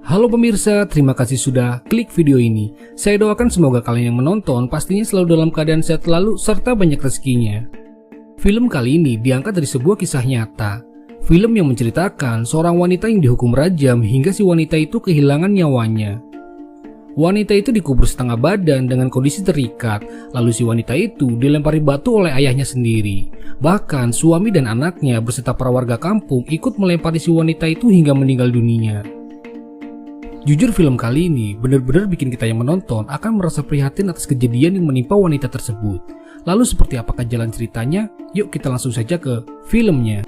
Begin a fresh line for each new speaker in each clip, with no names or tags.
Halo pemirsa, terima kasih sudah klik video ini. Saya doakan semoga kalian yang menonton pastinya selalu dalam keadaan sehat selalu serta banyak rezekinya. Film kali ini diangkat dari sebuah kisah nyata. Film yang menceritakan seorang wanita yang dihukum rajam hingga si wanita itu kehilangan nyawanya. Wanita itu dikubur setengah badan dengan kondisi terikat, lalu si wanita itu dilempari batu oleh ayahnya sendiri. Bahkan suami dan anaknya beserta para warga kampung ikut melempari si wanita itu hingga meninggal dunia. Jujur film kali ini benar-benar bikin kita yang menonton akan merasa prihatin atas kejadian yang menimpa wanita tersebut. Lalu seperti apakah jalan ceritanya? Yuk kita langsung saja ke filmnya.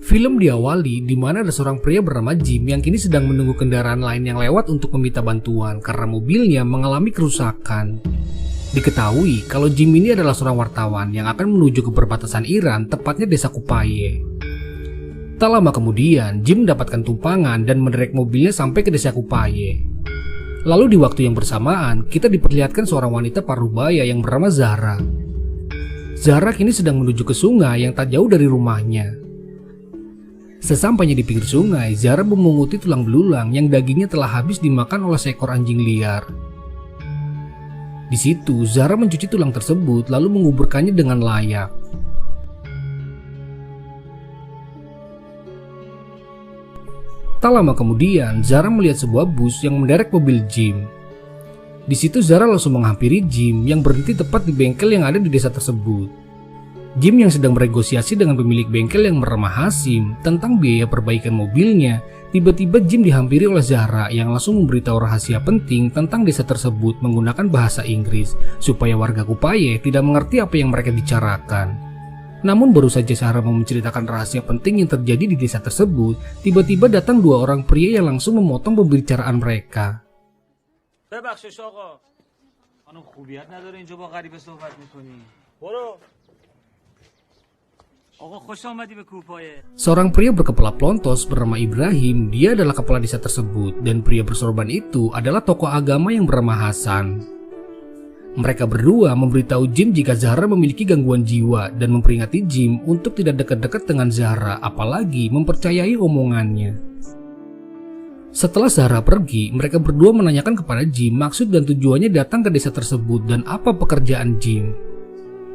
Film diawali di mana ada seorang pria bernama Jim yang kini sedang menunggu kendaraan lain yang lewat untuk meminta bantuan karena mobilnya mengalami kerusakan. Diketahui kalau Jim ini adalah seorang wartawan yang akan menuju ke perbatasan Iran, tepatnya desa Kupaye. Tak lama kemudian, Jim mendapatkan tumpangan dan menderek mobilnya sampai ke desa Kupaye. Lalu di waktu yang bersamaan, kita diperlihatkan seorang wanita parubaya yang bernama Zahra. Zahra kini sedang menuju ke sungai yang tak jauh dari rumahnya. Sesampainya di pinggir sungai, Zahra memunguti tulang belulang yang dagingnya telah habis dimakan oleh seekor anjing liar. Di situ, Zahra mencuci tulang tersebut lalu menguburkannya dengan layak. Tak lama kemudian, Zahra melihat sebuah bus yang menderek mobil Jim. Di situ Zahra langsung menghampiri Jim yang berhenti tepat di bengkel yang ada di desa tersebut. Jim yang sedang bernegosiasi dengan pemilik bengkel yang bernama Hasim tentang biaya perbaikan mobilnya. Tiba-tiba Jim dihampiri oleh Zahra yang langsung memberitahu rahasia penting tentang desa tersebut menggunakan bahasa Inggris supaya warga Kupaye tidak mengerti apa yang mereka bicarakan. Namun baru saja Zahra mau menceritakan rahasia penting yang terjadi di desa tersebut, tiba-tiba datang dua orang pria yang langsung memotong pembicaraan mereka. Seorang pria berkepala plontos bernama Ibrahim, dia adalah kepala desa tersebut, dan pria bersorban itu adalah tokoh agama yang bernama Hasan. Mereka berdua memberitahu Jim jika Zahra memiliki gangguan jiwa dan memperingati Jim untuk tidak dekat-dekat dengan Zahra, apalagi mempercayai omongannya. Setelah Zahra pergi, mereka berdua menanyakan kepada Jim maksud dan tujuannya datang ke desa tersebut dan apa pekerjaan Jim.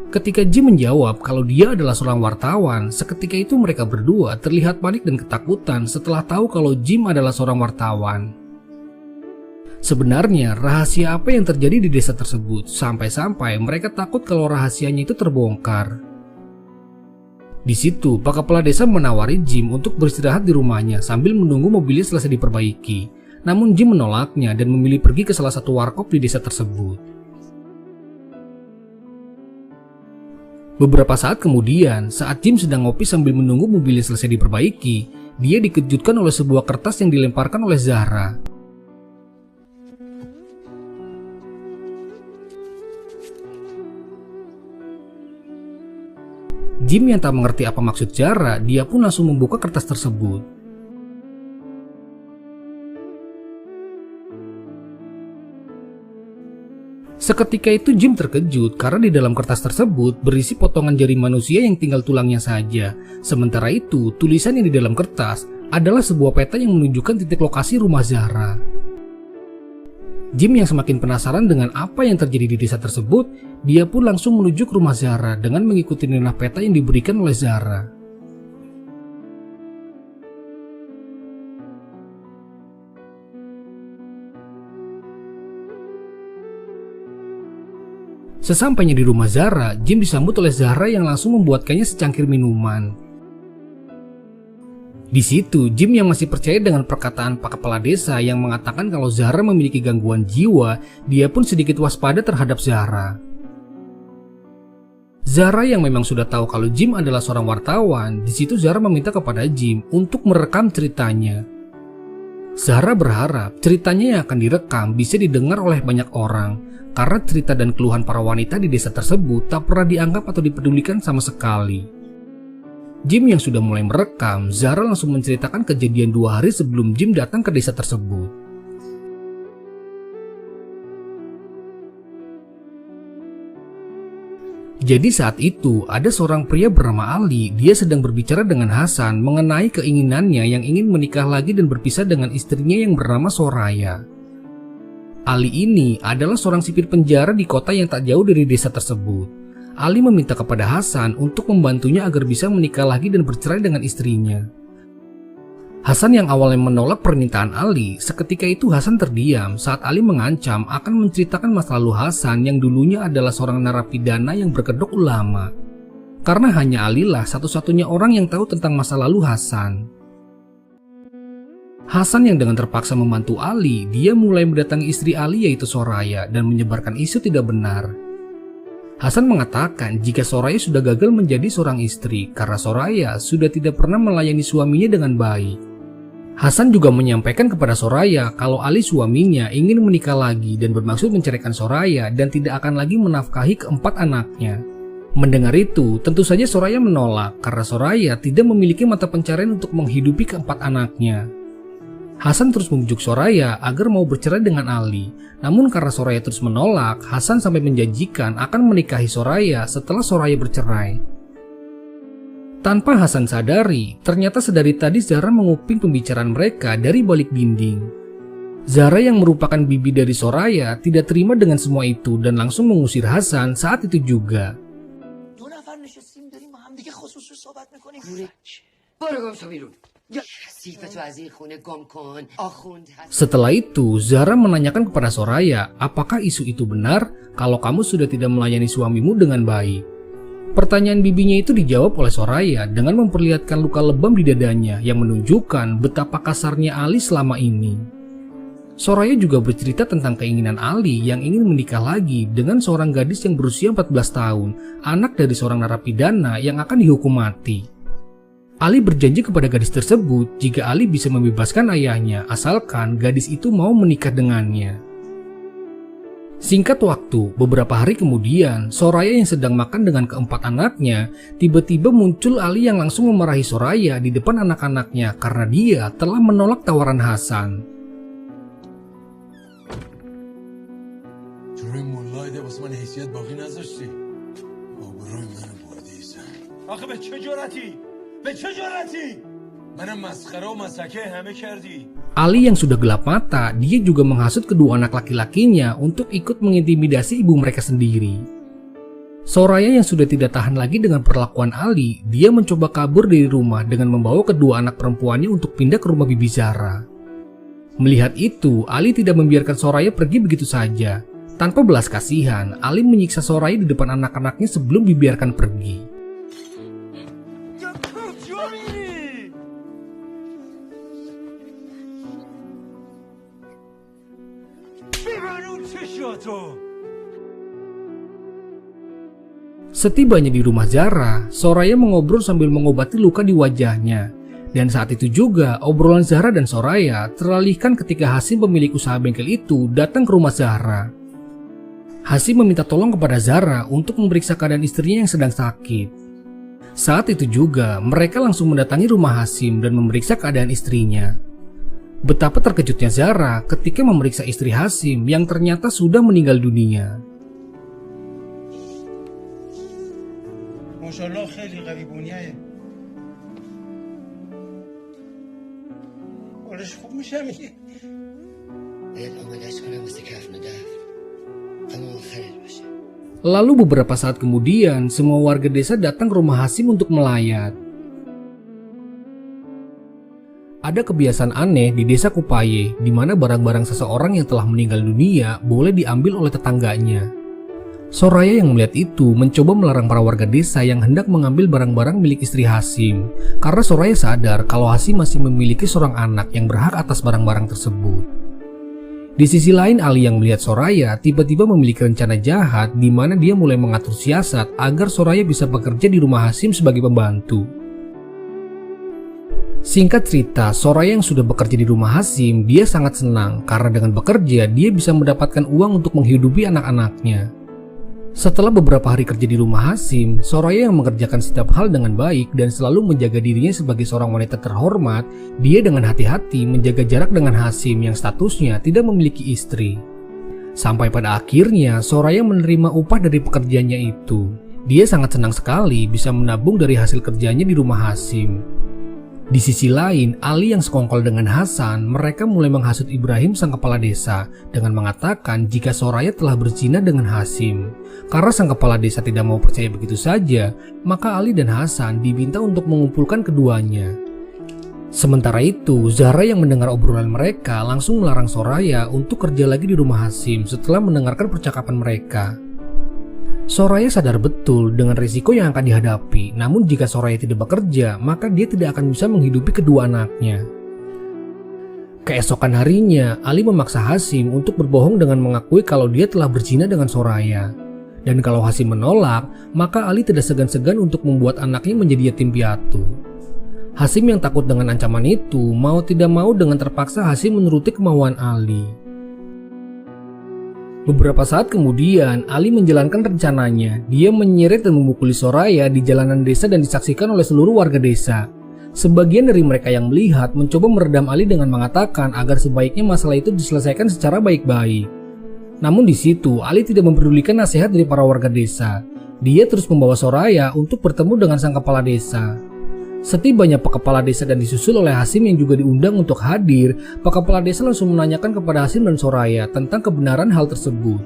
Ketika Jim menjawab kalau dia adalah seorang wartawan, seketika itu mereka berdua terlihat panik dan ketakutan setelah tahu kalau Jim adalah seorang wartawan. Sebenarnya rahasia apa yang terjadi di desa tersebut sampai-sampai mereka takut kalau rahasianya itu terbongkar. Di situ, Pak Kepala Desa menawari Jim untuk beristirahat di rumahnya sambil menunggu mobilnya selesai diperbaiki. Namun Jim menolaknya dan memilih pergi ke salah satu warkop di desa tersebut. Beberapa saat kemudian, saat Jim sedang ngopi sambil menunggu mobilnya selesai diperbaiki, dia dikejutkan oleh sebuah kertas yang dilemparkan oleh Zahra. Jim yang tak mengerti apa maksud Zahra, dia pun langsung membuka kertas tersebut. Seketika itu Jim terkejut karena di dalam kertas tersebut berisi potongan jari manusia yang tinggal tulangnya saja. Sementara itu, tulisan yang di dalam kertas adalah sebuah peta yang menunjukkan titik lokasi rumah Zahra. Jim yang semakin penasaran dengan apa yang terjadi di desa tersebut, dia pun langsung menuju ke rumah Zahra dengan mengikuti nenah peta yang diberikan oleh Zahra. Sesampainya di rumah Zahra, Jim disambut oleh Zahra yang langsung membuatkannya secangkir minuman. Di situ, Jim yang masih percaya dengan perkataan Pak Kepala Desa yang mengatakan kalau Zahra memiliki gangguan jiwa, dia pun sedikit waspada terhadap Zahra. Zahra yang memang sudah tahu kalau Jim adalah seorang wartawan, di situ Zahra meminta kepada Jim untuk merekam ceritanya. Zahra berharap ceritanya yang akan direkam bisa didengar oleh banyak orang, karena cerita dan keluhan para wanita di desa tersebut tak pernah dianggap atau dipedulikan sama sekali. Jim yang sudah mulai merekam, Zahra langsung menceritakan kejadian 2 hari sebelum Jim datang ke desa tersebut. Jadi saat itu ada seorang pria bernama Ali, dia sedang berbicara dengan Hasan mengenai keinginannya yang ingin menikah lagi dan berpisah dengan istrinya yang bernama Soraya. Ali ini adalah seorang sipir penjara di kota yang tak jauh dari desa tersebut. Ali meminta kepada Hasan untuk membantunya agar bisa menikah lagi dan bercerai dengan istrinya. Hasan yang awalnya menolak permintaan Ali, seketika itu Hasan terdiam saat Ali mengancam akan menceritakan masa lalu Hasan yang dulunya adalah seorang narapidana yang berkedok ulama. Karena hanya Ali lah satu-satunya orang yang tahu tentang masa lalu Hasan. Hasan yang dengan terpaksa membantu Ali, dia mulai mendatangi istri Ali yaitu Soraya dan menyebarkan isu tidak benar. Hasan mengatakan jika Soraya sudah gagal menjadi seorang istri karena Soraya sudah tidak pernah melayani suaminya dengan baik. Hasan juga menyampaikan kepada Soraya kalau Ali suaminya ingin menikah lagi dan bermaksud menceraikan Soraya dan tidak akan lagi menafkahi keempat anaknya. Mendengar itu, tentu saja Soraya menolak karena Soraya tidak memiliki mata pencarian untuk menghidupi keempat anaknya. Hasan terus membujuk Soraya agar mau bercerai dengan Ali. Namun karena Soraya terus menolak, Hasan sampai menjanjikan akan menikahi Soraya setelah Soraya bercerai. Tanpa Hasan sadari, ternyata sedari tadi Zara menguping pembicaraan mereka dari balik dinding. Zara yang merupakan bibi dari Soraya tidak terima dengan semua itu dan langsung mengusir Hasan saat itu juga. Setelah itu, Zara menanyakan kepada Soraya apakah isu itu benar kalau kamu sudah tidak melayani suamimu dengan baik. Pertanyaan bibinya itu dijawab oleh Soraya dengan memperlihatkan luka lebam di dadanya yang menunjukkan betapa kasarnya Ali selama ini. Soraya juga bercerita tentang keinginan Ali yang ingin menikah lagi dengan seorang gadis yang berusia 14 tahun, anak dari seorang narapidana yang akan dihukum mati. Ali berjanji kepada gadis tersebut jika Ali bisa membebaskan ayahnya asalkan gadis itu mau menikah dengannya. Singkat waktu, beberapa hari kemudian, Soraya yang sedang makan dengan keempat anaknya, tiba-tiba muncul Ali yang langsung memarahi Soraya di depan anak-anaknya karena dia telah menolak tawaran Hasan. Ali yang sudah gelap mata, dia juga menghasut kedua anak laki-lakinya untuk ikut mengintimidasi ibu mereka sendiri. Soraya yang sudah tidak tahan lagi dengan perlakuan Ali, dia mencoba kabur dari rumah dengan membawa kedua anak perempuannya untuk pindah ke rumah bibi Zara. Melihat itu, Ali tidak membiarkan Soraya pergi begitu saja. Tanpa belas kasihan, Ali menyiksa Soraya di depan anak-anaknya sebelum dibiarkan pergi. Setibanya di rumah Zara, Soraya mengobrol sambil mengobati luka di wajahnya. Dan saat itu juga, obrolan Zara dan Soraya teralihkan ketika Hasim pemilik usaha bengkel itu datang ke rumah Zara. Hasim meminta tolong kepada Zara untuk memeriksa keadaan istrinya yang sedang sakit. Saat itu juga, mereka langsung mendatangi rumah Hasim dan memeriksa keadaan istrinya. Betapa terkejutnya Zara ketika memeriksa istri Hasim yang ternyata sudah meninggal dunia. Lalu beberapa saat kemudian, semua warga desa datang ke rumah Hasim untuk melayat. Ada kebiasaan aneh di desa Kupaye, di mana barang-barang seseorang yang telah meninggal dunia boleh diambil oleh tetangganya. Soraya yang melihat itu mencoba melarang para warga desa yang hendak mengambil barang-barang milik istri Hasim, karena Soraya sadar kalau Hasim masih memiliki seorang anak yang berhak atas barang-barang tersebut. Di sisi lain, Ali yang melihat Soraya tiba-tiba memiliki rencana jahat di mana dia mulai mengatur siasat agar Soraya bisa bekerja di rumah Hasim sebagai pembantu. Singkat cerita, Soraya yang sudah bekerja di rumah Hasim, dia sangat senang karena dengan bekerja dia bisa mendapatkan uang untuk menghidupi anak-anaknya. Setelah beberapa hari kerja di rumah Hasim, Soraya yang mengerjakan setiap hal dengan baik dan selalu menjaga dirinya sebagai seorang wanita terhormat, dia dengan hati-hati menjaga jarak dengan Hasim yang statusnya tidak memiliki istri. Sampai pada akhirnya, Soraya menerima upah dari pekerjaannya itu. Dia sangat senang sekali bisa menabung dari hasil kerjanya di rumah Hasyim. Di sisi lain, Ali yang sekongkol dengan Hasan, mereka mulai menghasut Ibrahim sang kepala desa dengan mengatakan jika Soraya telah berzina dengan Hasyim. Karena sang kepala desa tidak mau percaya begitu saja, maka Ali dan Hasan diminta untuk mengumpulkan keduanya. Sementara itu, Zahra yang mendengar obrolan mereka langsung melarang Soraya untuk kerja lagi di rumah Hasyim setelah mendengarkan percakapan mereka. Soraya sadar betul dengan risiko yang akan dihadapi, namun jika Soraya tidak bekerja, maka dia tidak akan bisa menghidupi kedua anaknya. Keesokan harinya, Ali memaksa Hasyim untuk berbohong dengan mengakui kalau dia telah berzina dengan Soraya. Dan kalau Hasyim menolak, maka Ali tidak segan-segan untuk membuat anaknya menjadi yatim piatu. Hasyim yang takut dengan ancaman itu, mau tidak mau dengan terpaksa Hasyim menuruti kemauan Ali. Beberapa saat kemudian, Ali menjalankan rencananya. Dia menyeret dan memukuli Soraya di jalanan desa dan disaksikan oleh seluruh warga desa. Sebagian dari mereka yang melihat mencoba meredam Ali dengan mengatakan agar sebaiknya masalah itu diselesaikan secara baik-baik. Namun di situ, Ali tidak mempedulikan nasihat dari para warga desa. Dia terus membawa Soraya untuk bertemu dengan sang kepala desa. Setibanya Pak Kepala Desa dan disusul oleh Hasyim yang juga diundang untuk hadir, Pak Kepala Desa langsung menanyakan kepada Hasyim dan Soraya tentang kebenaran hal tersebut.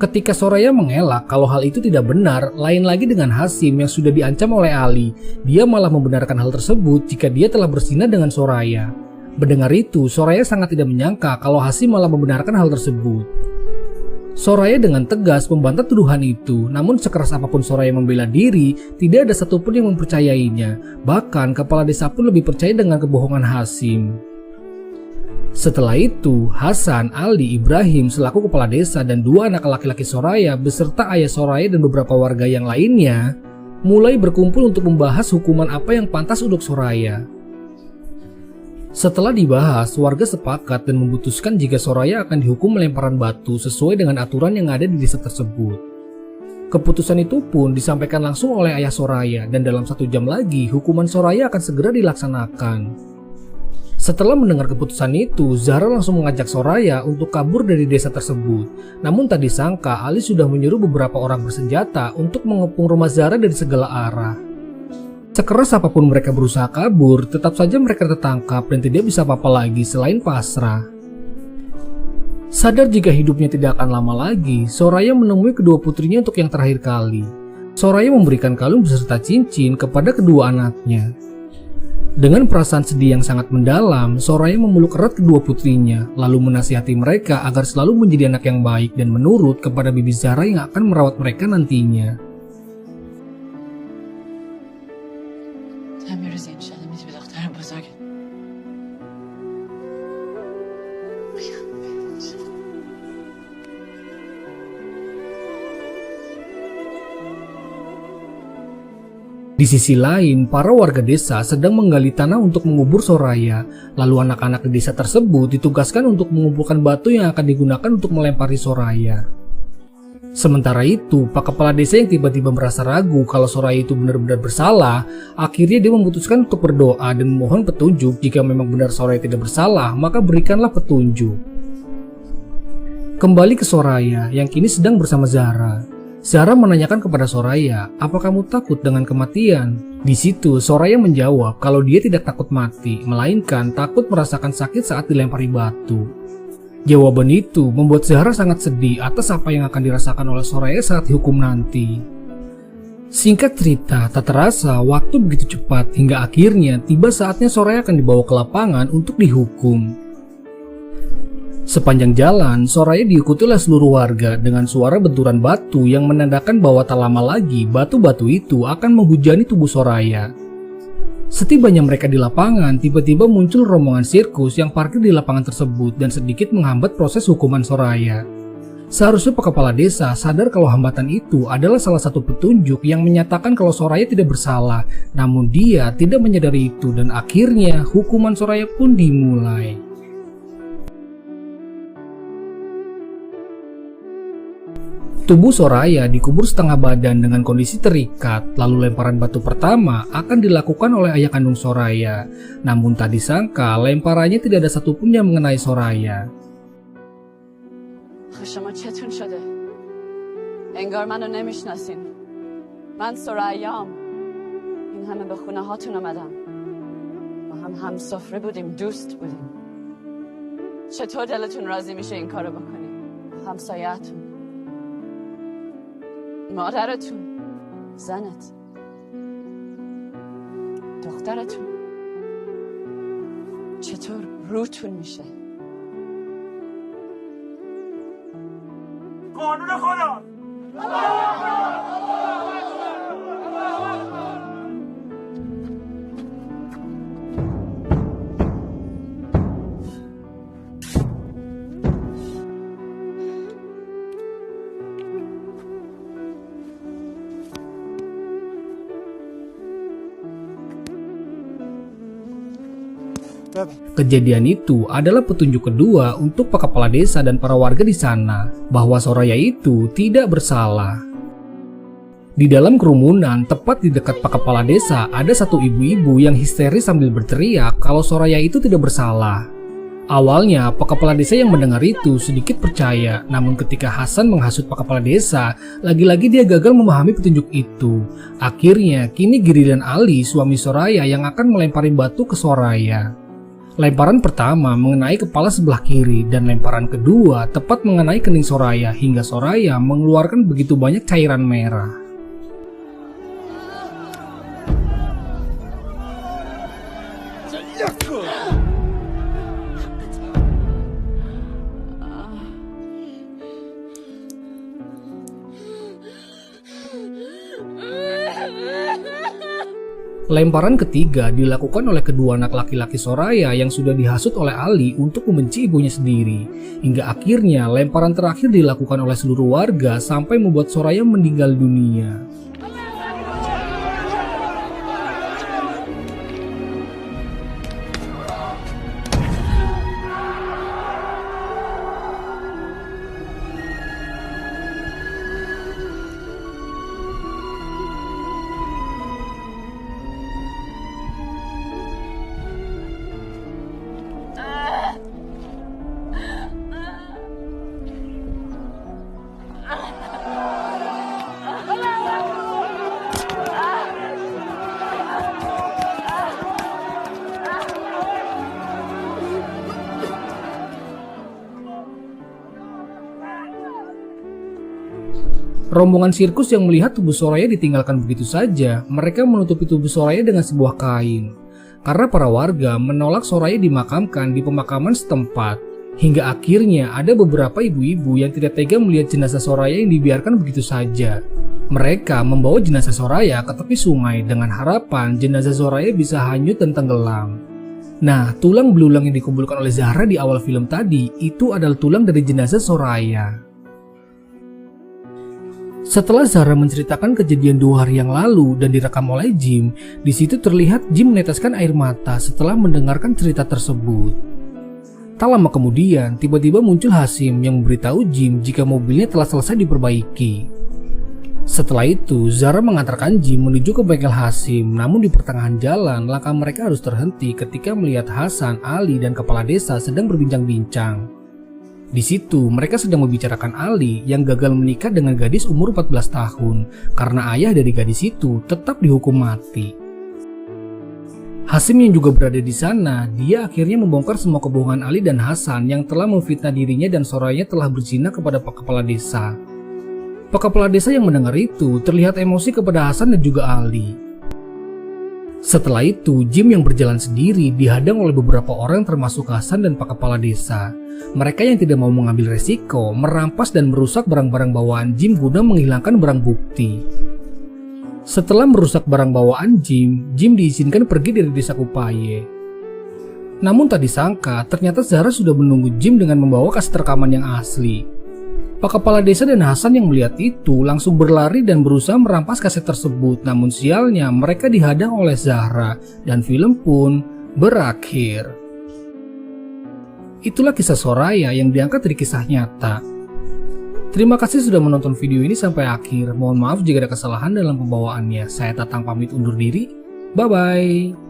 Ketika Soraya mengelak kalau hal itu tidak benar, lain lagi dengan Hasyim yang sudah diancam oleh Ali. Dia malah membenarkan hal tersebut jika dia telah berzina dengan Soraya. Mendengar itu, Soraya sangat tidak menyangka kalau Hasyim malah membenarkan hal tersebut. Soraya dengan tegas membantah tuduhan itu, namun sekeras apapun Soraya membela diri, tidak ada satupun yang mempercayainya. Bahkan kepala desa pun lebih percaya dengan kebohongan Hasyim. Setelah itu, Hasan, Ali, Ibrahim selaku kepala desa dan dua anak laki-laki Soraya beserta ayah Soraya dan beberapa warga yang lainnya mulai berkumpul untuk membahas hukuman apa yang pantas untuk Soraya. Setelah dibahas, warga sepakat dan memutuskan jika Soraya akan dihukum melemparan batu sesuai dengan aturan yang ada di desa tersebut. Keputusan itu pun disampaikan langsung oleh ayah Soraya dan dalam 1 jam lagi hukuman Soraya akan segera dilaksanakan. Setelah mendengar keputusan itu, Zahra langsung mengajak Soraya untuk kabur dari desa tersebut. Namun tak disangka Ali sudah menyuruh beberapa orang bersenjata untuk mengepung rumah Zahra dari segala arah. Sekeras apapun mereka berusaha kabur, tetap saja mereka tertangkap dan tidak bisa apa-apa lagi selain pasrah. Sadar jika hidupnya tidak akan lama lagi, Soraya menemui kedua putrinya untuk yang terakhir kali. Soraya memberikan kalung beserta cincin kepada kedua anaknya. Dengan perasaan sedih yang sangat mendalam, Soraya memeluk erat kedua putrinya, lalu menasihati mereka agar selalu menjadi anak yang baik dan menurut kepada Bibi Zahra yang akan merawat mereka nantinya. Di sisi lain, para warga desa sedang menggali tanah untuk mengubur Soraya. Lalu anak-anak di desa tersebut ditugaskan untuk mengumpulkan batu yang akan digunakan untuk melempari Soraya. Sementara itu, Pak Kepala Desa yang tiba-tiba merasa ragu kalau Soraya itu benar-benar bersalah, akhirnya dia memutuskan untuk berdoa dan memohon petunjuk. Jika memang benar Soraya tidak bersalah, maka berikanlah petunjuk. Kembali ke Soraya yang kini sedang bersama Zahra. Zahra menanyakan kepada Soraya, "Apa kamu takut dengan kematian?" Di situ Soraya menjawab kalau dia tidak takut mati, melainkan takut merasakan sakit saat dilempari batu. Jawaban itu membuat Zahra sangat sedih atas apa yang akan dirasakan oleh Soraya saat dihukum nanti. Singkat cerita, tak terasa waktu begitu cepat hingga akhirnya tiba saatnya Soraya akan dibawa ke lapangan untuk dihukum. Sepanjang jalan, Soraya diikuti oleh seluruh warga dengan suara benturan batu yang menandakan bahwa tak lama lagi batu-batu itu akan menghujani tubuh Soraya. Setibanya mereka di lapangan, tiba-tiba muncul rombongan sirkus yang parkir di lapangan tersebut dan sedikit menghambat proses hukuman Soraya. Seharusnya Pak Kepala Desa sadar kalau hambatan itu adalah salah satu petunjuk yang menyatakan kalau Soraya tidak bersalah, namun dia tidak menyadari itu dan akhirnya hukuman Soraya pun dimulai. Tubuh Soraya dikubur setengah badan dengan kondisi terikat, lalu lemparan batu pertama akan dilakukan oleh ayah kandung Soraya. Namun tak disangka lemparannya tidak ada satupun yang mengenai Soraya.
من سرایام. این همه به خونه هاتون آمدم. ما هم همسفره بودیم، دوست بودیم. چطور دلتون راضی میشه این کارو بکنید؟ همسایه‌تون، مادرتون، زنت، دخترتون چطور روتون میشه؟
قانون خدا.
Kejadian itu adalah petunjuk kedua untuk Pak Kepala Desa dan para warga di sana bahwa Soraya itu tidak bersalah. Di dalam kerumunan tepat di dekat Pak Kepala Desa ada satu ibu-ibu yang histeris sambil berteriak kalau Soraya itu tidak bersalah. Awalnya Pak Kepala Desa yang mendengar itu sedikit percaya, namun ketika Hasan menghasut Pak Kepala Desa, lagi-lagi dia gagal memahami petunjuk itu. Akhirnya kini Giri dan Ali, suami Soraya, yang akan melempari batu ke Soraya. Lemparan pertama mengenai kepala sebelah kiri dan lemparan kedua tepat mengenai kening Soraya hingga Soraya mengeluarkan begitu banyak cairan merah. Lemparan ketiga dilakukan oleh kedua anak laki-laki Soraya yang sudah dihasut oleh Ali untuk membenci ibunya sendiri. Hingga akhirnya lemparan terakhir dilakukan oleh seluruh warga sampai membuat Soraya meninggal dunia. Rombongan sirkus yang melihat tubuh Soraya ditinggalkan begitu saja, mereka menutupi tubuh Soraya dengan sebuah kain. Karena para warga menolak Soraya dimakamkan di pemakaman setempat. Hingga akhirnya ada beberapa ibu-ibu yang tidak tega melihat jenazah Soraya yang dibiarkan begitu saja. Mereka membawa jenazah Soraya ke tepi sungai dengan harapan jenazah Soraya bisa hanyut dan tenggelam. Nah, tulang belulang yang dikumpulkan oleh Zahra di awal film tadi itu adalah tulang dari jenazah Soraya. Setelah Zahra menceritakan kejadian 2 hari yang lalu dan direkam oleh Jim, di situ terlihat Jim meneteskan air mata setelah mendengarkan cerita tersebut. Tak lama kemudian, tiba-tiba muncul Hasim yang memberitahu Jim jika mobilnya telah selesai diperbaiki. Setelah itu, Zahra mengantarkan Jim menuju ke bengkel Hasim, namun di pertengahan jalan, langkah mereka harus terhenti ketika melihat Hasan, Ali, dan kepala desa sedang berbincang-bincang. Di situ mereka sedang membicarakan Ali yang gagal menikah dengan gadis umur 14 tahun karena ayah dari gadis itu tetap dihukum mati. Hasim yang juga berada di sana, dia akhirnya membongkar semua kebohongan Ali dan Hasan yang telah memfitnah dirinya dan Soraya telah berzina kepada Pak Kepala Desa. Pak Kepala Desa yang mendengar itu terlihat emosi kepada Hasan dan juga Ali. Setelah itu, Jim yang berjalan sendiri dihadang oleh beberapa orang termasuk Hasan dan Pak Kepala Desa. Mereka yang tidak mau mengambil resiko, merampas dan merusak barang-barang bawaan Jim guna menghilangkan barang bukti. Setelah merusak barang bawaan Jim diizinkan pergi dari desa Kupaye. Namun tak disangka, ternyata Zahra sudah menunggu Jim dengan membawa kaset rekaman yang asli. Pak Kepala Desa dan Hasan yang melihat itu langsung berlari dan berusaha merampas kaset tersebut, namun sialnya mereka dihadang oleh Zahra dan film pun berakhir. Itulah kisah Soraya yang diangkat dari kisah nyata. Terima kasih sudah menonton video ini sampai akhir. Mohon maaf jika ada kesalahan dalam pembawaannya. Saya Tatang pamit undur diri. Bye-bye.